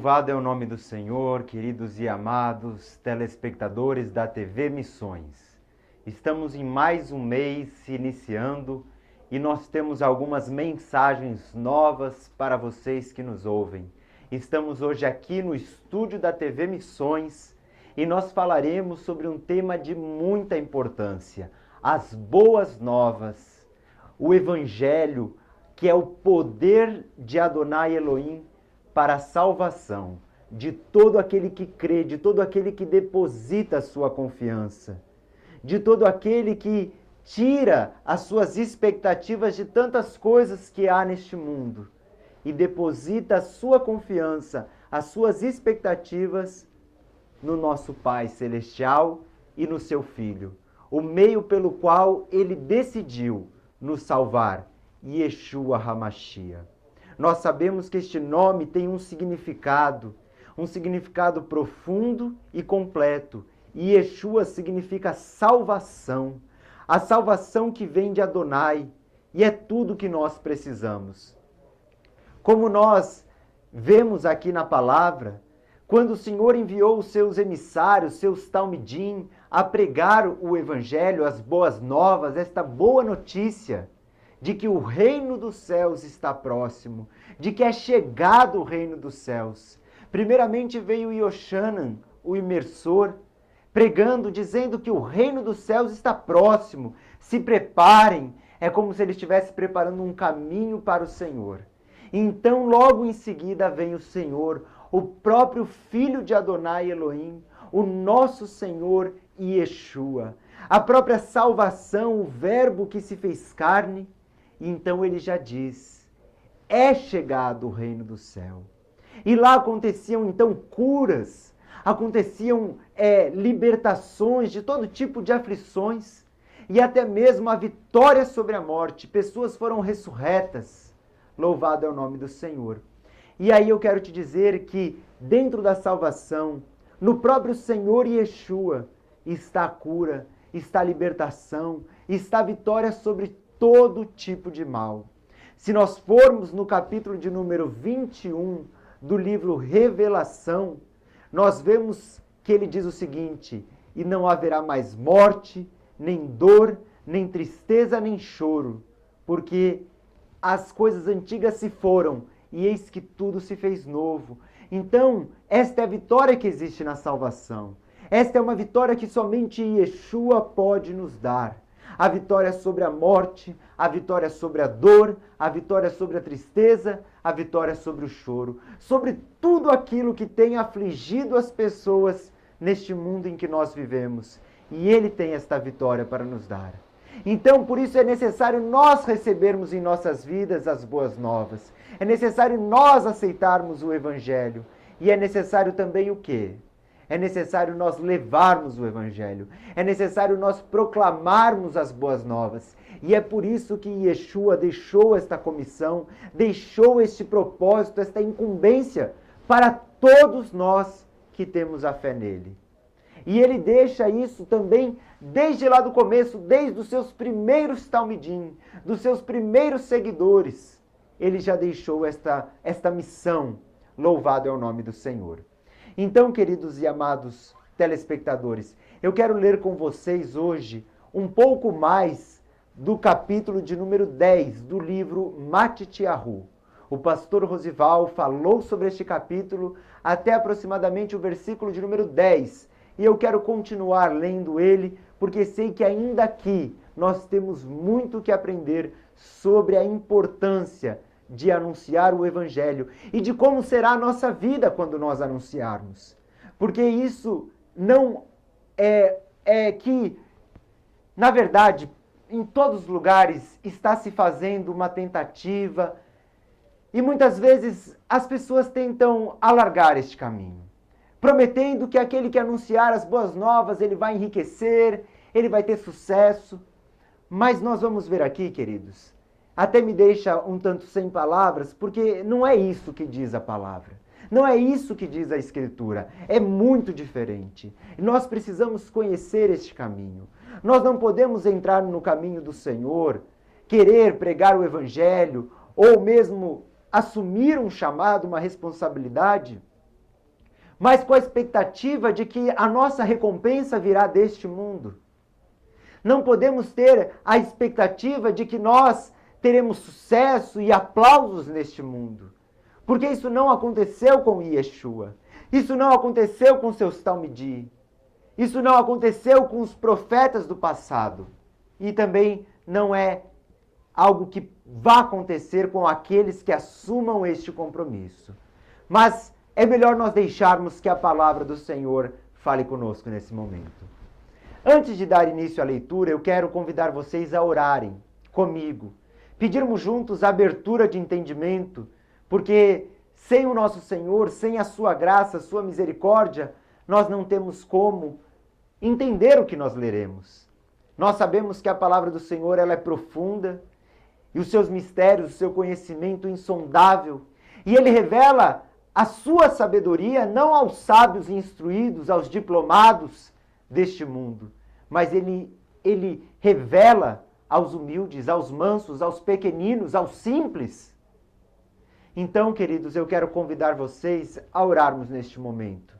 Louvado é o nome do Senhor, queridos e amados telespectadores da TV Missões. Estamos em mais um mês se iniciando e nós temos algumas mensagens novas para vocês que nos ouvem. Estamos hoje aqui no estúdio da TV Missões e nós falaremos sobre um tema de muita importância: as boas novas, o Evangelho, que é o poder de Adonai Elohim para a salvação de todo aquele que crê, de todo aquele que deposita a sua confiança, de todo aquele que tira as suas expectativas de tantas coisas que há neste mundo e deposita a sua confiança, as suas expectativas no nosso Pai Celestial e no seu Filho, o meio pelo qual ele decidiu nos salvar, Yeshua HaMashiach. Nós sabemos que este nome tem um significado profundo e completo. E Yeshua significa salvação, a salvação que vem de Adonai, e é tudo que nós precisamos. Como nós vemos aqui na palavra, quando o Senhor enviou os seus emissários, seus talmidim, a pregar o Evangelho, as boas novas, esta boa notícia de que o reino dos céus está próximo, de que é chegado o reino dos céus. Primeiramente veio Yoshanan, o imersor, pregando, dizendo que o reino dos céus está próximo, se preparem. É como se ele estivesse preparando um caminho para o Senhor. Então, logo em seguida, vem o Senhor, o próprio Filho de Adonai Elohim, o nosso Senhor Yeshua, a própria salvação, o Verbo que se fez carne. E então ele já diz: é chegado o reino do céu. E lá aconteciam então curas, aconteciam libertações de todo tipo de aflições e até mesmo a vitória sobre a morte. Pessoas foram ressurretas. Louvado é o nome do Senhor. E aí eu quero te dizer que dentro da salvação, no próprio Senhor Yeshua, está a cura, está a libertação, está a vitória sobre todo tipo de mal. Se nós formos no capítulo de número 21 do livro Revelação, nós vemos que ele diz o seguinte: e não haverá mais morte, nem dor, nem tristeza, nem choro, porque as coisas antigas se foram e eis que tudo se fez novo. Então, esta é a vitória que existe na salvação. Esta é uma vitória que somente Yeshua pode nos dar. A vitória sobre a morte, a vitória sobre a dor, a vitória sobre a tristeza, a vitória sobre o choro, sobre tudo aquilo que tem afligido as pessoas neste mundo em que nós vivemos. E Ele tem esta vitória para nos dar. Então, por isso é necessário nós recebermos em nossas vidas as boas novas. É necessário nós aceitarmos o Evangelho. E é necessário também o quê? É necessário nós levarmos o Evangelho. É necessário nós proclamarmos as boas novas. E é por isso que Yeshua deixou esta comissão, deixou este propósito, esta incumbência para todos nós que temos a fé nele. E ele deixa isso também desde lá do começo, desde os seus primeiros talmidim, dos seus primeiros seguidores. Ele já deixou esta missão. Louvado é o nome do Senhor. Então, queridos e amados telespectadores, eu quero ler com vocês hoje um pouco mais do capítulo de número 10 do livro Matityahu. O pastor Rosival falou sobre este capítulo até aproximadamente o versículo de número 10. E eu quero continuar lendo ele, porque sei que ainda aqui nós temos muito que aprender sobre a importância de anunciar o Evangelho e de como será a nossa vida quando nós anunciarmos. Porque isso não é que, na verdade, em todos os lugares está se fazendo uma tentativa e muitas vezes as pessoas tentam alargar este caminho, prometendo que aquele que anunciar as boas novas, ele vai enriquecer, ele vai ter sucesso. Mas nós vamos ver aqui, queridos, até me deixa um tanto sem palavras, porque não é isso que diz a palavra. Não é isso que diz a Escritura. É muito diferente. Nós precisamos conhecer este caminho. Nós não podemos entrar no caminho do Senhor, querer pregar o Evangelho, ou mesmo assumir um chamado, uma responsabilidade, mas com a expectativa de que a nossa recompensa virá deste mundo. Não podemos ter a expectativa de que nós teremos sucesso e aplausos neste mundo, porque isso não aconteceu com Yeshua, isso não aconteceu com seus Talmidi, isso não aconteceu com os profetas do passado, e também não é algo que vá acontecer com aqueles que assumam este compromisso. Mas é melhor nós deixarmos que a palavra do Senhor fale conosco nesse momento. Antes de dar início à leitura, eu quero convidar vocês a orarem comigo, pedirmos juntos a abertura de entendimento, porque sem o nosso Senhor, sem a sua graça, a sua misericórdia, nós não temos como entender o que nós leremos. Nós sabemos que a palavra do Senhor ela é profunda, e os seus mistérios, o seu conhecimento insondável, e ele revela a sua sabedoria não aos sábios instruídos, aos diplomados deste mundo, mas ele revela aos humildes, aos mansos, aos pequeninos, aos simples. Então, queridos, eu quero convidar vocês a orarmos neste momento.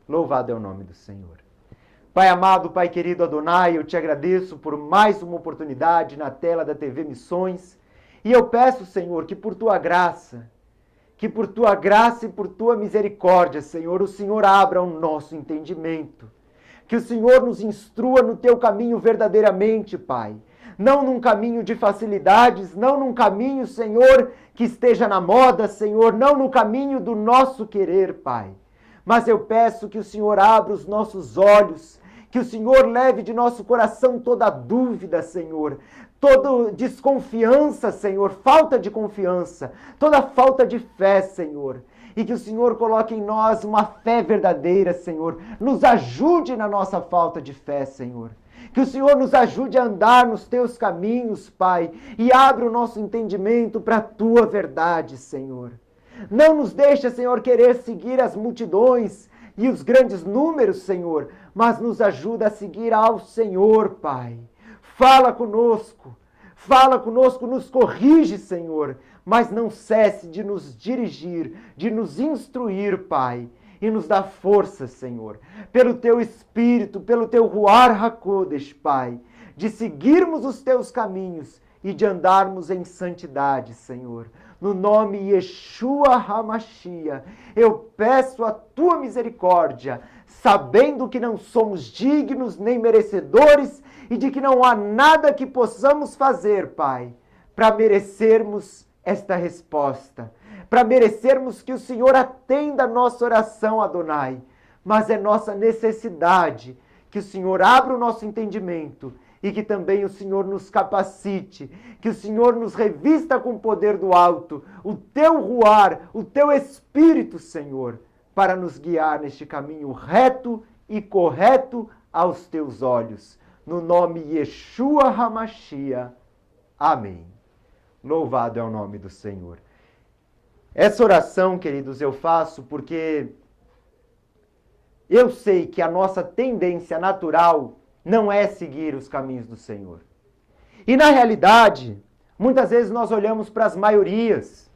Louvado é o nome do Senhor. Pai amado, Pai querido Adonai, eu te agradeço por mais uma oportunidade na tela da TV Missões. E eu peço, Senhor, que por tua graça e por tua misericórdia, Senhor, o Senhor abra o nosso entendimento. Que o Senhor nos instrua no teu caminho verdadeiramente, Pai. Não num caminho de facilidades, não num caminho, Senhor, que esteja na moda, Senhor, não no caminho do nosso querer, Pai. Mas eu peço que o Senhor abra os nossos olhos, que o Senhor leve de nosso coração toda dúvida, Senhor, toda desconfiança, Senhor, falta de confiança, toda falta de fé, Senhor. E que o Senhor coloque em nós uma fé verdadeira, Senhor. Nos ajude na nossa falta de fé, Senhor. Que o Senhor nos ajude a andar nos teus caminhos, Pai, e abra o nosso entendimento para a tua verdade, Senhor. Não nos deixa, Senhor, querer seguir as multidões e os grandes números, Senhor, mas nos ajuda a seguir ao Senhor, Pai. Fala conosco, nos corrige, Senhor, mas não cesse de nos dirigir, de nos instruir, Pai, e nos dá força, Senhor, pelo Teu Espírito, pelo Teu Ruach HaKodesh, Pai, de seguirmos os Teus caminhos e de andarmos em santidade, Senhor. No nome Yeshua HaMashiach, eu peço a Tua misericórdia, sabendo que não somos dignos nem merecedores e de que não há nada que possamos fazer, Pai, para merecermos esta resposta, para merecermos que o Senhor atenda a nossa oração, Adonai. Mas é nossa necessidade que o Senhor abra o nosso entendimento e que também o Senhor nos capacite, que o Senhor nos revista com o poder do alto, o Teu Ruach, o Teu Espírito, Senhor, para nos guiar neste caminho reto e correto aos Teus olhos. No nome Yeshua HaMashiach. Amém. Louvado é o nome do Senhor. Essa oração, queridos, eu faço porque eu sei que a nossa tendência natural não é seguir os caminhos do Senhor. E na realidade, muitas vezes nós olhamos para as maiorias.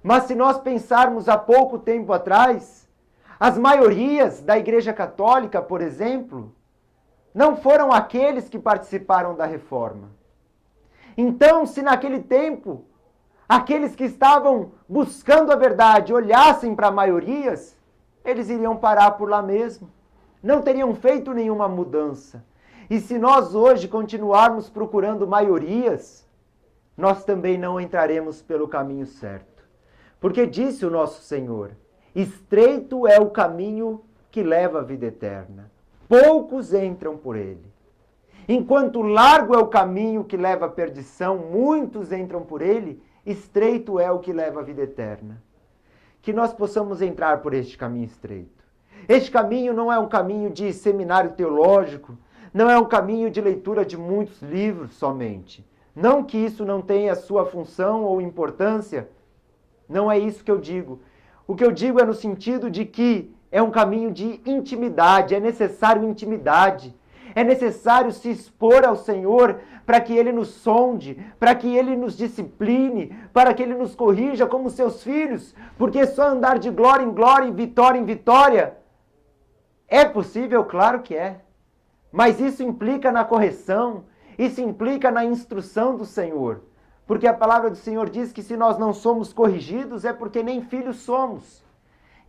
Mas se nós pensarmos há pouco tempo atrás, as maiorias da Igreja Católica, por exemplo, não foram aqueles que participaram da reforma. Então, se naquele tempo, aqueles que estavam buscando a verdade olhassem para maiorias, eles iriam parar por lá mesmo. Não teriam feito nenhuma mudança. E se nós hoje continuarmos procurando maiorias, nós também não entraremos pelo caminho certo. Porque disse o nosso Senhor, estreito é o caminho que leva à vida eterna. Poucos entram por ele. Enquanto largo é o caminho que leva à perdição, muitos entram por ele, estreito é o que leva à vida eterna. Que nós possamos entrar por este caminho estreito. Este caminho não é um caminho de seminário teológico, não é um caminho de leitura de muitos livros somente. Não que isso não tenha sua função ou importância, não é isso que eu digo. O que eu digo é no sentido de que é um caminho de intimidade, é necessário intimidade. É necessário se expor ao Senhor para que Ele nos sonde, para que Ele nos discipline, para que Ele nos corrija como seus filhos, porque só andar de glória em glória e vitória em vitória é possível, claro que é. Mas isso implica na correção, isso implica na instrução do Senhor. Porque a palavra do Senhor diz que se nós não somos corrigidos é porque nem filhos somos.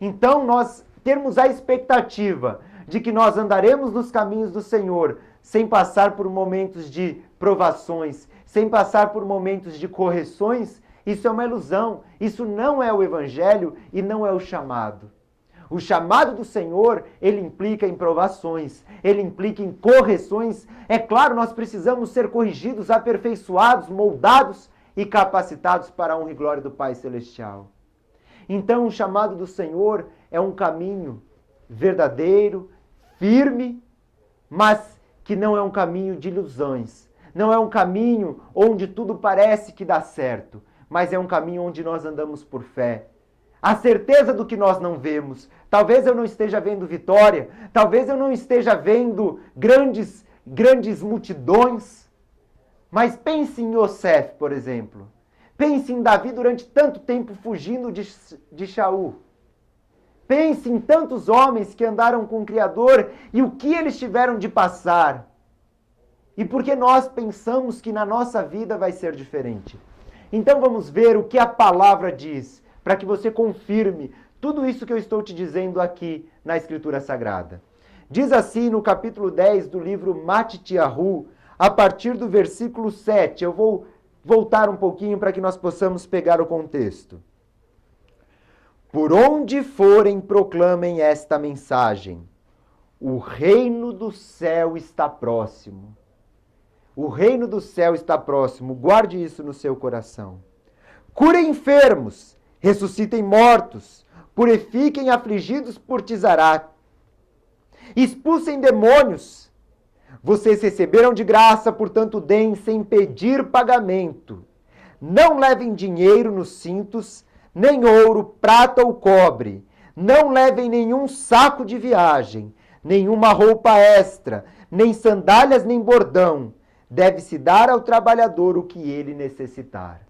Então nós termos a expectativa de que nós andaremos nos caminhos do Senhor sem passar por momentos de provações, sem passar por momentos de correções, isso é uma ilusão. Isso não é o Evangelho e não é o chamado. O chamado do Senhor, ele implica em provações, ele implica em correções. É claro, nós precisamos ser corrigidos, aperfeiçoados, moldados e capacitados para a honra e glória do Pai Celestial. Então, o chamado do Senhor é um caminho verdadeiro, firme, mas que não é um caminho de ilusões. Não é um caminho onde tudo parece que dá certo, mas é um caminho onde nós andamos por fé. A certeza do que nós não vemos. Talvez eu não esteja vendo vitória, talvez eu não esteja vendo grandes multidões, mas pense em Yosef, por exemplo. Pense em Davi durante tanto tempo fugindo de Shaul. Pense em tantos homens que andaram com o Criador e o que eles tiveram de passar. E por que nós pensamos que na nossa vida vai ser diferente? Então vamos ver o que a palavra diz, para que você confirme tudo isso que eu estou te dizendo aqui na Escritura Sagrada. Diz assim no capítulo 10 do livro Matityahu, a partir do versículo 7. Eu vou voltar um pouquinho para que nós possamos pegar o contexto. Por onde forem, proclamem esta mensagem. O reino do céu está próximo. O reino do céu está próximo. Guarde isso no seu coração. Curem enfermos, ressuscitem mortos, purifiquem afligidos por Tizarat. Expulsem demônios. Vocês receberam de graça, portanto deem sem pedir pagamento. Não levem dinheiro nos cintos, nem ouro, prata ou cobre. Não levem nenhum saco de viagem, nenhuma roupa extra, nem sandálias, nem bordão. Deve-se dar ao trabalhador o que ele necessitar.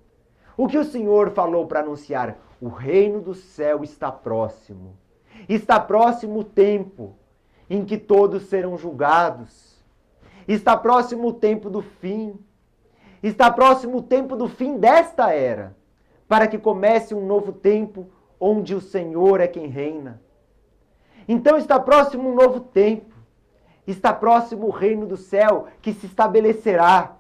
O que o Senhor falou para anunciar? O reino do céu está próximo. Está próximo o tempo em que todos serão julgados. Está próximo o tempo do fim. Está próximo o tempo do fim desta era, para que comece um novo tempo onde o Senhor é quem reina. Então está próximo um novo tempo. Está próximo o reino do céu que se estabelecerá.